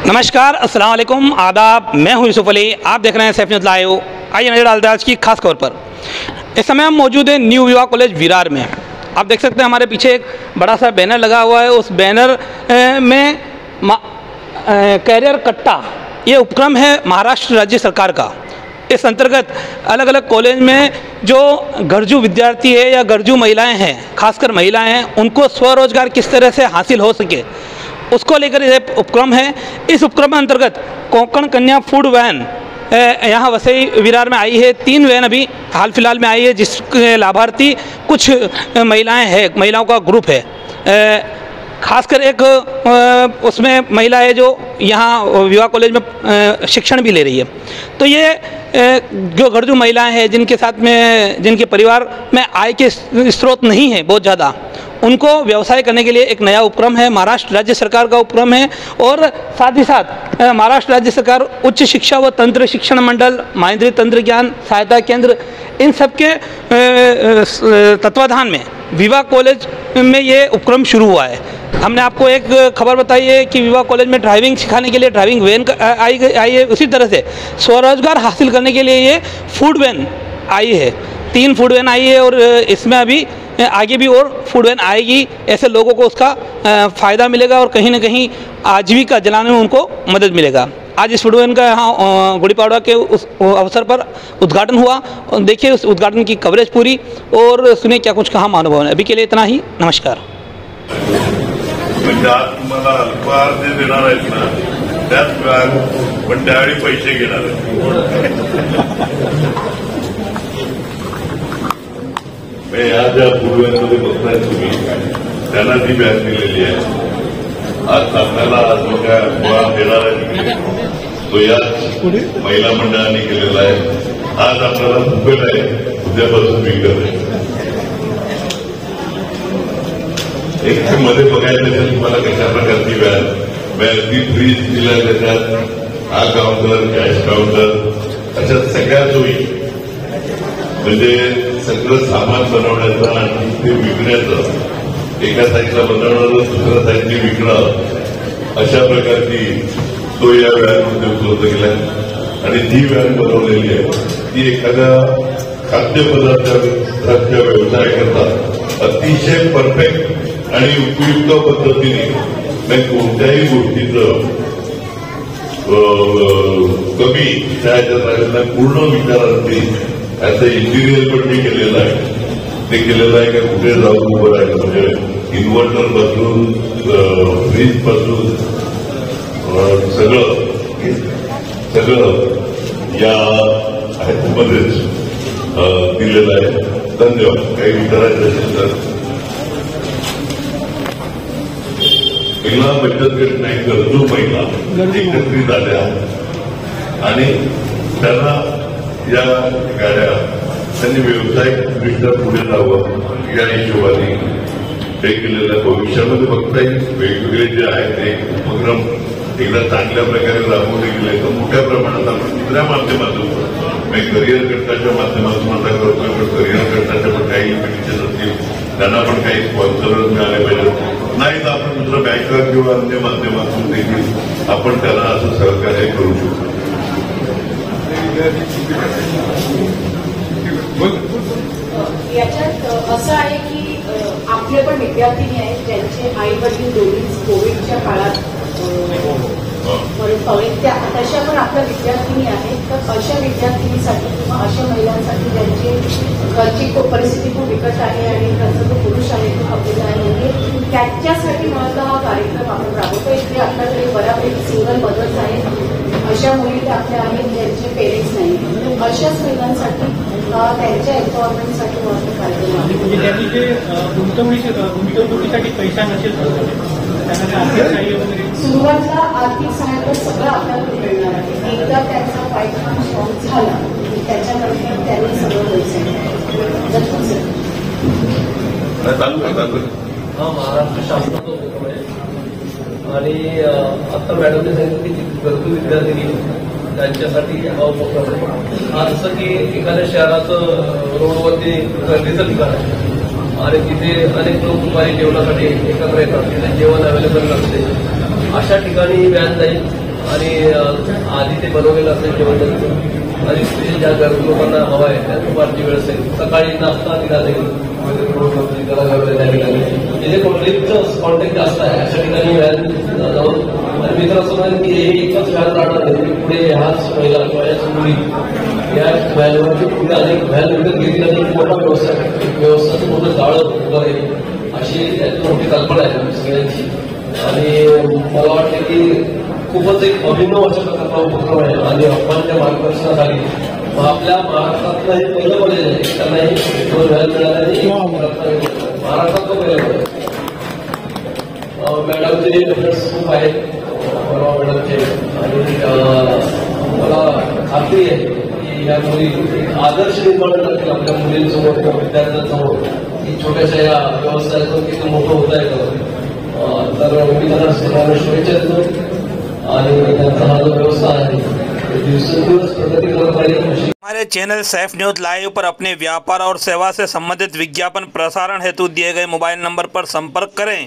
नमस्कार, अस्सलाम वालेकुम, आदाब। मैं हूं यूसुफ अली, आप देख रहे हैं सैफ न्यूज़ लाइव। आइए नजर डालते हैं आज की खास खबर पर। इस समय हम मौजूद हैं न्यू विवाह कॉलेज विरार में। आप देख सकते हैं हमारे पीछे एक बड़ा सा बैनर लगा हुआ है। उस बैनर में कैरियर कट्टा ये उपक्रम है महाराष्ट्र राज्य सरकार का। इस अंतर्गत अलग अलग कॉलेज में जो गरजू विद्यार्थी है या गरजू महिलाएं हैं, खासकर महिलाएं हैं, उनको स्वरोजगार किस तरह से हासिल हो सके उसको लेकर ये उपक्रम है। इस उपक्रम अंतर्गत कोंकण कन्या फूड वैन यहाँ वसई विरार में आई है। 3 वैन अभी हाल फिलहाल में आई है, जिसके लाभार्थी कुछ महिलाएं हैं, महिलाओं का ग्रुप है। खासकर एक उसमें महिला है जो यहाँ विवाह कॉलेज में शिक्षण भी ले रही है। तो ये जो गरजू महिलाएं हैं जिनके साथ में, जिनके परिवार में आय के स्रोत नहीं है बहुत ज़्यादा, उनको व्यवसाय करने के लिए एक नया उपक्रम है, महाराष्ट्र राज्य सरकार का उपक्रम है। और साथ ही साथ महाराष्ट्र राज्य सरकार उच्च शिक्षा व तंत्र शिक्षण मंडल, महेंद्री तंत्र ज्ञान सहायता केंद्र, इन सब के तत्वाधान में विवाह कॉलेज में ये उपक्रम शुरू हुआ है। हमने आपको एक खबर बताई है कि विवाह कॉलेज में ड्राइविंग सिखाने के लिए ड्राइविंग वैन आई है। उसी तरह से स्वरोजगार हासिल करने के लिए ये फूड वैन आई है। 3 फूड वैन आई है और इसमें अभी आगे भी और फूड वैन आएगी। ऐसे लोगों को उसका फ़ायदा मिलेगा और कहीं ना कहीं आजीविका जलाने में उनको मदद मिलेगा। आज इस फूड वैन का यहाँ गुड़ी पाड़वा के उस अवसर पर उद्घाटन हुआ और देखिए उस उद्घाटन की कवरेज पूरी और सुनिए क्या कुछ कहा अनुभव है। अभी के लिए इतना ही, नमस्कार। तुम्हाला अल्पहार जे देणार आहेत ना त्याच व्याज पण त्यावेळी पैसे घेणार या ज्या फूडवॅनमध्ये बसताय तुम्ही त्यांना ती व्याज दिलेली आहे। आज आपल्याला जो काय अल्पहार देणार आहे तो याच महिला मंडळाने केलेला आहे। आज आपल्याला फुकट आहे, उद्यापासून विकत आहे। एक मध्ये बघायचं असेल तुम्हाला कशा प्रकारची व्याज ती फ्रीज दिला त्याच्यात हा काउंटर, कॅश काउंटर, अशा सगळ्या सोयी, म्हणजे सगळं सामान बनवण्याचं आणि ते विकण्याचं, एका साईडला बनवणं दुसऱ्या साईडने विकणं, अशा प्रकारची सोय या व्याजमध्ये उपलब्ध केल्या आणि ती व्याज बनवलेली आहे ती एखाद्या खाद्यपदार्थाच्या व्यवसाय करता अतिशय परफेक्ट आणि उपयुक्त पद्धतीने कोणत्याही गोष्टीचं कमी त्याच्यात पूर्ण विचारांची असं इंजिनियर पण मी केलेलं आहे। ते केलेलं आहे की कुठे जाऊन उभं राहायचं, म्हणजे इन्व्हर्टर पासून फ्रीज पासून सगळं या ह्याच्यामध्येच दिलेलं आहे। धन्यवाद। काही विचारायचं असेल तर महिला बचत गट नाही, गरजू महिला एकत्रित आल्या आणि त्यांना या गाड्या त्यांनी व्यावसायिकदृष्ट्या पुढे जावं या हिशोबाने हे केलेलं। भविष्यामध्ये बघता येईल वेगवेगळे जे आहेत ते उपक्रम एकदा चांगल्या प्रकारे राबवले गेले तर मोठ्या प्रमाणात आपण दुसऱ्या माध्यमातून करिअर गटाच्या माध्यमातून आता करतोय, पण करिअर गटाच्या पण काही टीचर्स असतील त्यांना पण काही स्पॉन्सरच मिळाले पाहिजे, नाही तर आपण दुसरं बँकर किंवा अन्य माध्यमातून देखील आपण त्याला असं सहकार्य करू शकतो। याच्यात असं आहे की आपले पण विद्यार्थिनी आहेत ज्यांचे आई वडील दोन्ही कोविडच्या काळात तशा पण आपल्या विद्यार्थिनी आहेत। तर अशा विद्यार्थिनीसाठी किंवा अशा महिलांसाठी ज्यांची घरची परिस्थिती खूप बिकट आहे आणि घरचा जो पुरुष आहे तो आपल्याला आहे, त्याच्यासाठी मला हा कार्यक्रम आपण राबवतो। इथे आपल्याकडे बऱ्यापैकी सिंगल मदर्स आहेत, अशा मुली आपल्या आहेत ज्यांचे पेरेंट्स नाही, अशाच महिलांसाठी त्यांच्या एम्पॉवरमेंटसाठी मला कार्यक्रम आहे। म्हणजे त्यांनी जे गुंतवणुकीसाठी पैसा नसेल सुरुवातीला आर्थिक सहाय्य सगळं आपल्याला मिळणार आहे। एकदा त्यांचा पायखाना स्ट्रॉंग झाला त्याच्यानंतर त्यांनी सगळं पैसे महाराष्ट्र शासनाचा उपक्रम आहे आणि आता मॅडमने सांगितलं की गरजू विद्यार्थिनी त्यांच्यासाठी हा उपक्रम आहे। आज असं की एखाद्या शहराचं रोडवरती गर्दीचं ठिकाण आहे आणि तिथे अनेक लोक दुपारी जेवणासाठी एकत्र येतात, तिथे जेवण अवेलेबल नसते, अशा ठिकाणी व्यान जाईल आणि आधी ते बनवलेलं असेल जेवण आणि स्पेशल ज्या गरजू लोकांना हवा आहे त्या दुपारची वेळ असेल, सकाळी नाश्ता निघाला जिथे पब्लिकचं कॉन्टॅक्ट जास्त आहे अशा ठिकाणी व्हॅन जाऊन आणि मी तर असं म्हणेन की हे एकच व्हॅन राहणार नाही, पुढे ह्याच महिला किंवा याच मुली या व्हॅनवरती पुढे अनेक व्हॅन विकत घेतील आणि मोठा व्यवसायाचं मोठं जाळं उभं राहील अशी त्याची मोठी कल्पना आहे सगळ्यांची. आणि मला वाटतं की खूपच एक अभिनव अशा प्रकारचा उपक्रम आहे आणि आपणच्या मार्गदर्शनाखाली आपल्या महाराष्ट्रातलं हे पहिलं कॉलेज आहे, त्यांना हे दोन व्हॅन मिळाले महाराष्ट्रात तो पहिलं कॉलेज. मॅडमचे रेफरन्स खूप आहेत परवा मॅडमचे आणि मला खात्री आहे की या मुली आदर्श निर्माण करतील आपल्या मुलींसमोर किंवा विद्यार्थ्यांसमोर की छोट्याशा या व्यवसायातून किती मोठं होता येतं. तर मी त्यांना सर्वांना शुभेच्छा देतो आणि त्यांचा हा जो व्यवसाय आहे दिवसेंदिवस प्रगती करत राहील. हमारे चैनल सैफ न्यूज लाइव पर अपने व्यापार और सेवा से संबंधित विज्ञापन प्रसारण हेतु दिए गए मोबाइल नंबर पर संपर्क करें.